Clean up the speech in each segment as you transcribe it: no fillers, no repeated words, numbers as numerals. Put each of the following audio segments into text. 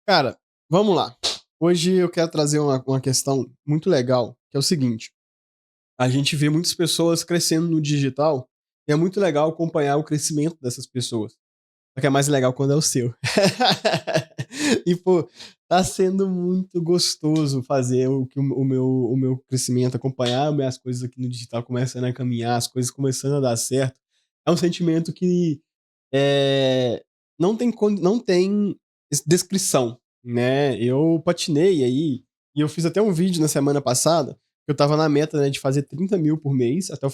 Cara, vamos lá. Hoje eu quero trazer uma questão muito legal, que é o seguinte: a gente vê muitas pessoas crescendo no digital e é muito legal acompanhar o crescimento dessas pessoas. Só que é mais legal quando é o seu. E, pô, tá sendo muito gostoso fazer o meu crescimento, acompanhar minhas coisas aqui no digital começando a caminhar, as coisas começando a dar certo. É um sentimento que é, não tem descrição, né? Eu patinei aí, e eu fiz até um vídeo na semana passada, que eu tava na meta, né, de fazer 30 mil por mês até o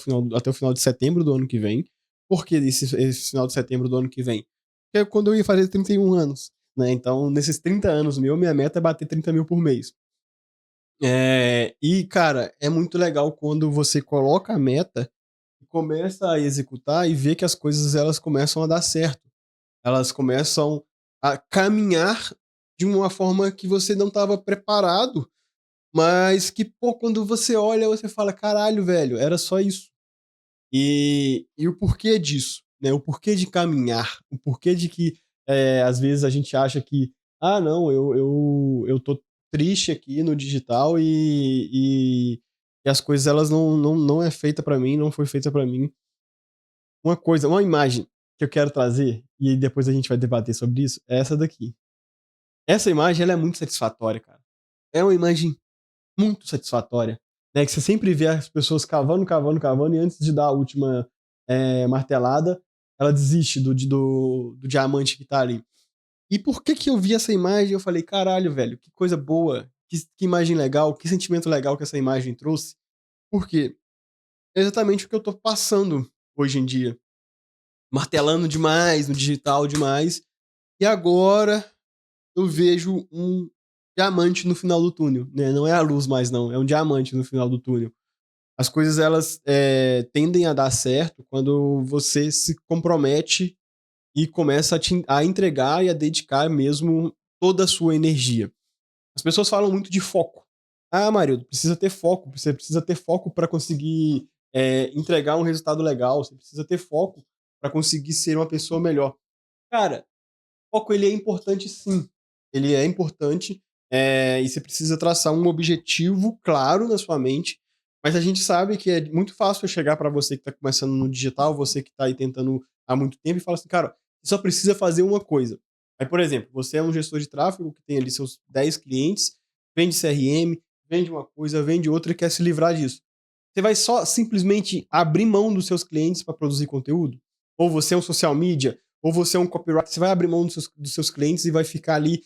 final de setembro do ano que vem. Por que esse final de setembro do ano que vem? Porque é quando eu ia fazer 31 anos, né? Então, nesses 30 anos minha meta é bater 30 mil por mês. E, cara, é muito legal quando você coloca a meta e começa a executar e vê que as coisas elas começam a dar certo. Elas começam a caminhar de uma forma que você não estava preparado, mas que, pô, quando você olha, você fala, caralho, velho, era só isso. E o porquê disso, né? O porquê de caminhar, o porquê de que às vezes a gente acha que, ah, não, eu tô triste aqui no digital e as coisas elas não é feita pra mim, não foi feita pra mim. Uma imagem que eu quero trazer, e depois a gente vai debater sobre isso, é essa daqui. Essa imagem ela é muito satisfatória, cara. É uma imagem muito satisfatória, né? Que você sempre vê as pessoas cavando, cavando, cavando, e antes de dar a última martelada, ela desiste do diamante que tá ali. E por que que eu vi essa imagem? Eu falei, caralho, velho, que coisa boa, que imagem legal, que sentimento legal que essa imagem trouxe. Por quê? É exatamente o que eu tô passando hoje em dia. Martelando demais, no digital demais. E agora eu vejo um diamante no final do túnel, né? Não é a luz mais, não. É um diamante no final do túnel. As coisas elas tendem a dar certo quando você se compromete e começa a entregar e a dedicar mesmo toda a sua energia. As pessoas falam muito de foco. Ah, Mario, precisa ter foco. Você precisa ter foco para conseguir entregar um resultado legal. Você precisa ter foco para conseguir ser uma pessoa melhor. Cara, foco ele é importante sim. Ele é importante e você precisa traçar um objetivo claro na sua mente. Mas a gente sabe que é muito fácil eu chegar para você que está começando no digital, você que está aí tentando há muito tempo e falar assim, cara, você só precisa fazer uma coisa. Aí, por exemplo, você é um gestor de tráfego que tem ali seus 10 clientes, vende CRM, vende uma coisa, vende outra e quer se livrar disso. Você vai só simplesmente abrir mão dos seus clientes para produzir conteúdo? Ou você é um social media? Ou você é um copywriter? Você vai abrir mão dos seus clientes e vai ficar ali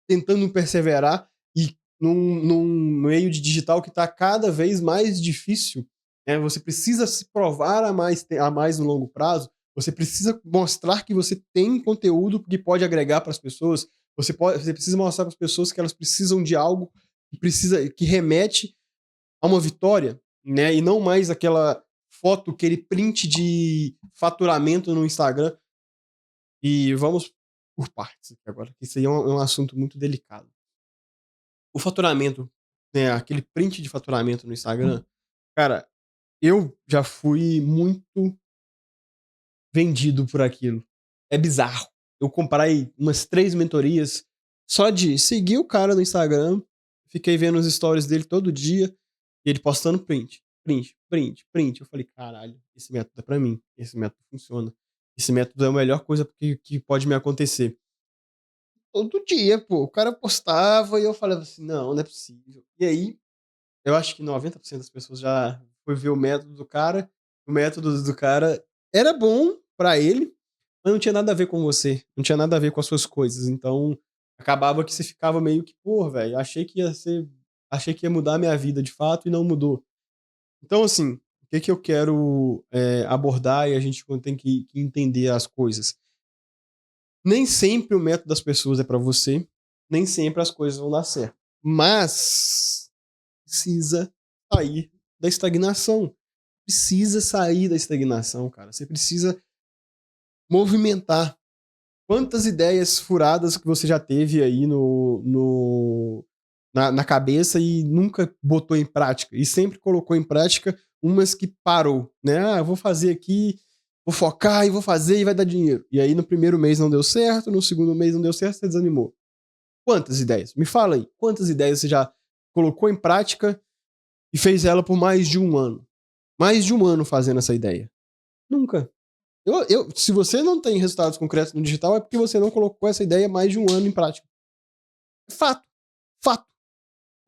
tentando perseverar e num meio de digital que está cada vez mais difícil, né? Você precisa se provar a mais no longo prazo. Você precisa mostrar que você tem conteúdo que pode agregar para as pessoas. Você precisa mostrar para as pessoas que elas precisam de algo que remete a uma vitória, né? E não mais aquela foto, aquele print de faturamento no Instagram. E vamos por partes aqui agora, que isso aí é um assunto muito delicado. O faturamento, né, aquele print de faturamento no Instagram, cara, eu já fui muito vendido por aquilo. É bizarro. Eu comprei umas 3 mentorias só de seguir o cara no Instagram, fiquei vendo os stories dele todo dia, e ele postando print, print, print, print. Eu falei, caralho, esse método é pra mim, esse método funciona. Esse método é a melhor coisa que pode me acontecer. Todo dia, pô, o cara postava e eu falava assim, não é possível. E aí, eu acho que 90% das pessoas já foi ver o método do cara. O método do cara era bom pra ele, mas não tinha nada a ver com você. Não tinha nada a ver com as suas coisas. Então, acabava que você ficava meio que, pô, velho, achei que ia ser. Achei que ia mudar a minha vida de fato e não mudou. Então, assim, o que que eu quero abordar e a gente tem que entender as coisas. Nem sempre o método das pessoas é pra você, nem sempre as coisas vão dar certo. Mas precisa sair da estagnação. Precisa sair da estagnação, cara. Você precisa movimentar. Quantas ideias furadas que você já teve aí na cabeça e nunca botou em prática? E sempre colocou em prática umas que parou, né? Ah, eu vou fazer aqui, vou focar e vou fazer e vai dar dinheiro. E aí no primeiro mês não deu certo, no segundo mês não deu certo, você desanimou. Quantas ideias? Me fala aí, quantas ideias você já colocou em prática e fez ela por mais de um ano? Mais de um ano fazendo essa ideia. Nunca. Se você não tem resultados concretos no digital, é porque você não colocou essa ideia mais de um ano em prática. Fato. Fato.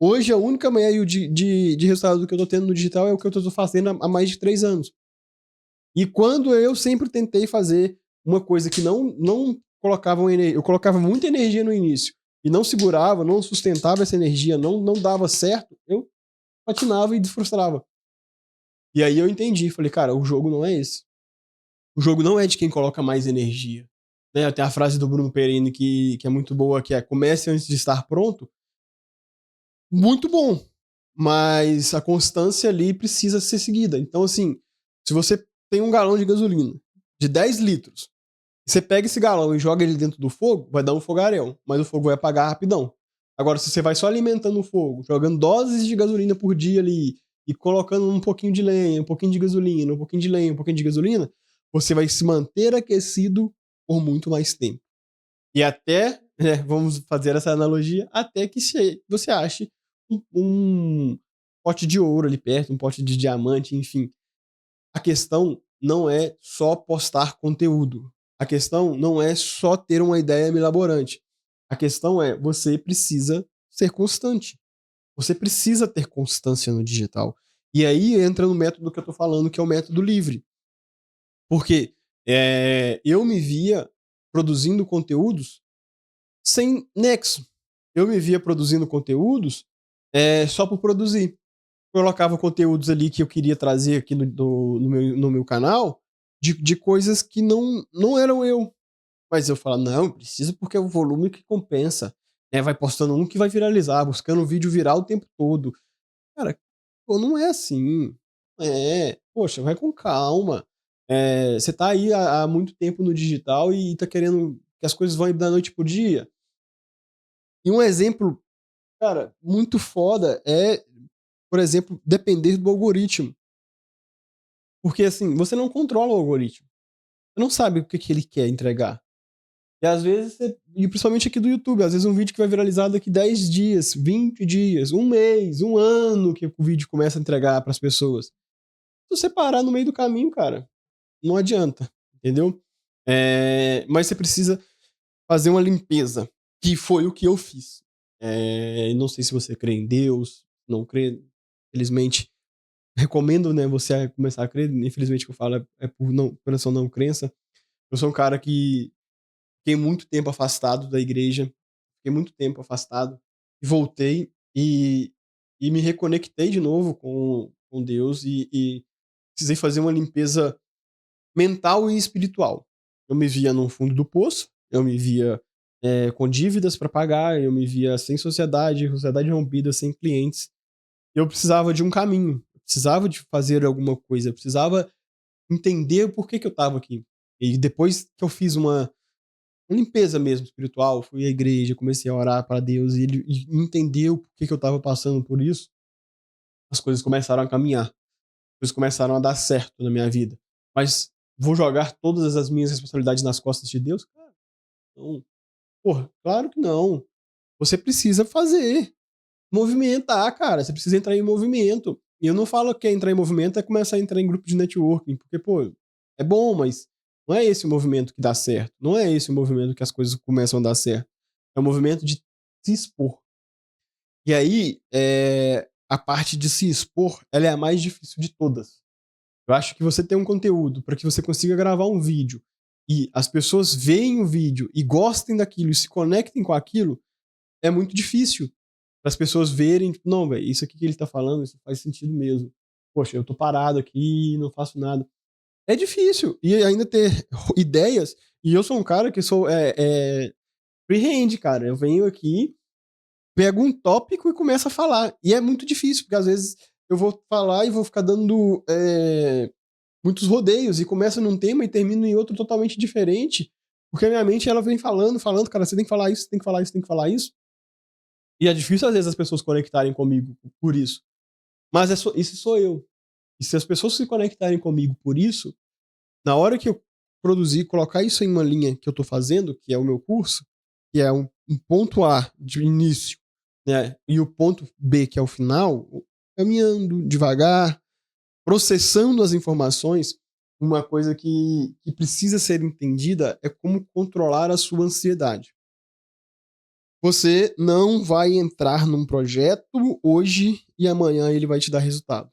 Hoje, a única meio de resultado que eu tô tendo no digital é o que eu tô fazendo há mais de 3 anos. E quando eu sempre tentei fazer uma coisa que não colocava energia, eu colocava muita energia no início e não segurava, não sustentava essa energia, não dava certo, eu patinava e frustrava. E aí eu entendi, falei, cara, o jogo não é esse. O jogo não é de quem coloca mais energia. Né? Tem a frase do Bruno Perini que é muito boa, que é comece antes de estar pronto. Muito bom, mas a constância ali precisa ser seguida. Então, assim, se você tem um galão de gasolina de 10 litros, você pega esse galão e joga ele dentro do fogo, vai dar um fogaréu, mas o fogo vai apagar rapidão. Agora, se você vai só alimentando o fogo, jogando doses de gasolina por dia ali, e colocando um pouquinho de lenha, um pouquinho de gasolina, um pouquinho de lenha, um pouquinho de gasolina, você vai se manter aquecido por muito mais tempo. E até, vamos fazer essa analogia, até que você ache um pote de ouro ali perto, um pote de diamante, enfim. A questão não é só postar conteúdo. A questão não é só ter uma ideia milaborante. A questão é, você precisa ser constante. Você precisa ter constância no digital. E aí entra no método que eu tô falando, que é o método livre. Porque eu me via produzindo conteúdos sem nexo. Eu me via produzindo conteúdos só por produzir. Colocava conteúdos ali que eu queria trazer aqui no meu canal de coisas que não eram eu. Mas eu falava, não, preciso porque é o volume que compensa. Vai postando um que vai viralizar, buscando um vídeo viral o tempo todo. Cara, pô, não é assim. Poxa, vai com calma. Você tá aí há muito tempo no digital e tá querendo que as coisas vão da noite pro dia. E um exemplo, cara, muito foda é, por exemplo, depender do algoritmo. Porque, assim, você não controla o algoritmo. Você não sabe o que ele quer entregar. E às vezes, e principalmente aqui do YouTube, às vezes um vídeo que vai viralizar daqui 10 dias, 20 dias, um mês, um ano que o vídeo começa a entregar para as pessoas. Se você parar no meio do caminho, cara, não adianta, entendeu? Mas você precisa fazer uma limpeza, que foi o que eu fiz. Não sei se você crê em Deus, não crê, felizmente recomendo, né, você começar a crer. Infelizmente, o que eu falo é por essa não crença. Eu sou um cara que fiquei muito tempo afastado da igreja, fiquei muito tempo afastado, e voltei e me reconectei de novo com Deus e precisei fazer uma limpeza mental e espiritual. Eu me via no fundo do poço, eu me via com dívidas para pagar, eu me via sem sociedade rompida, sem clientes. Eu precisava de um caminho, eu precisava de fazer alguma coisa, eu precisava entender por que eu estava aqui. E depois que eu fiz uma limpeza mesmo espiritual, fui à igreja, comecei a orar para Deus e ele entendeu por que eu estava passando por isso, as coisas começaram a caminhar, as coisas começaram a dar certo na minha vida. Mas vou jogar todas as minhas responsabilidades nas costas de Deus? Cara, não. Porra, claro que não. Você precisa fazer. Movimentar, cara. Você precisa entrar em movimento. E eu não falo que entrar em movimento é começar a entrar em grupo de networking, porque, pô, é bom, mas não é esse o movimento que dá certo. Não é esse o movimento que as coisas começam a dar certo. É o movimento de se expor. E aí, a parte de se expor, ela é a mais difícil de todas. Eu acho que você tem um conteúdo para que você consiga gravar um vídeo e as pessoas veem o vídeo e gostem daquilo e se conectem com aquilo, é muito difícil para as pessoas verem, tipo, não, velho, isso aqui que ele tá falando, isso faz sentido mesmo. Poxa, eu tô parado aqui, não faço nada. É difícil. E ainda ter ideias. E eu sou um cara que sou freehand, cara. Eu venho aqui, pego um tópico e começo a falar. E é muito difícil, porque às vezes eu vou falar e vou ficar dando muitos rodeios e começo num tema e termino em outro totalmente diferente. Porque a minha mente, ela vem falando, cara, você tem que falar isso, você tem que falar isso, você tem que falar isso. E é difícil, às vezes, as pessoas conectarem comigo por isso. Mas isso sou eu. E se as pessoas se conectarem comigo por isso, na hora que eu produzir, colocar isso em uma linha que eu tô fazendo, que é o meu curso, que é um ponto A de início, né, e o ponto B, que é o final, caminhando devagar, processando as informações, uma coisa que precisa ser entendida é como controlar a sua ansiedade. Você não vai entrar num projeto hoje e amanhã ele vai te dar resultado.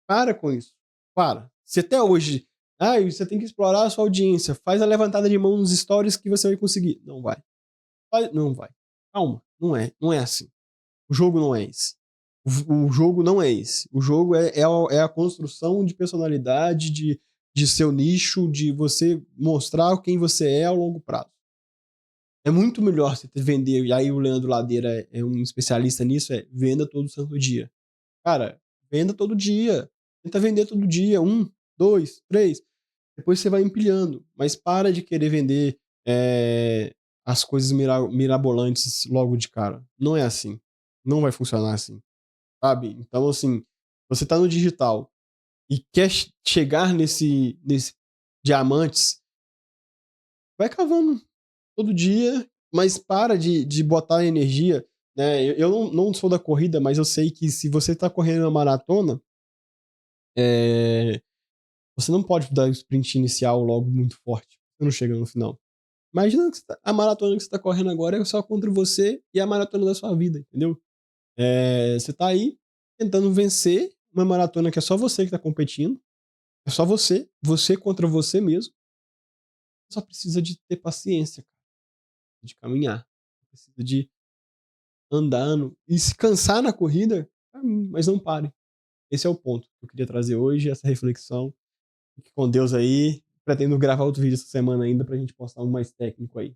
Para com isso. Para. Se até hoje, você tem que explorar a sua audiência, faz a levantada de mão nos stories que você vai conseguir. Não vai. Não vai. Calma. Não é assim. O jogo não é esse. O jogo não é esse. O jogo é a construção de personalidade, de seu nicho, de você mostrar quem você é ao longo prazo. É muito melhor você vender, e aí o Leandro Ladeira é um especialista nisso, venda todo santo dia. Cara, venda todo dia. Tenta vender todo dia, 1, 2, 3. Depois você vai empilhando. Mas para de querer vender as coisas mirabolantes logo de cara. Não é assim. Não vai funcionar assim, sabe? Então, assim, você tá no digital e quer chegar nesse diamantes, vai cavando todo dia, mas para de botar energia, né? Eu não sou da corrida, mas eu sei que se você tá correndo uma maratona, você não pode dar o sprint inicial logo muito forte. Você não chega no final. Imagina que a maratona que você tá correndo agora é só contra você e a maratona da sua vida, entendeu? Você tá aí tentando vencer uma maratona que é só você que tá competindo. É só você contra você mesmo. Só precisa de ter paciência, cara, de caminhar. Precisa de andando e se cansar na corrida, mas não pare. Esse é o ponto que eu queria trazer hoje, essa reflexão. Fique com Deus aí. Pretendo gravar outro vídeo essa semana ainda pra gente postar um mais técnico aí.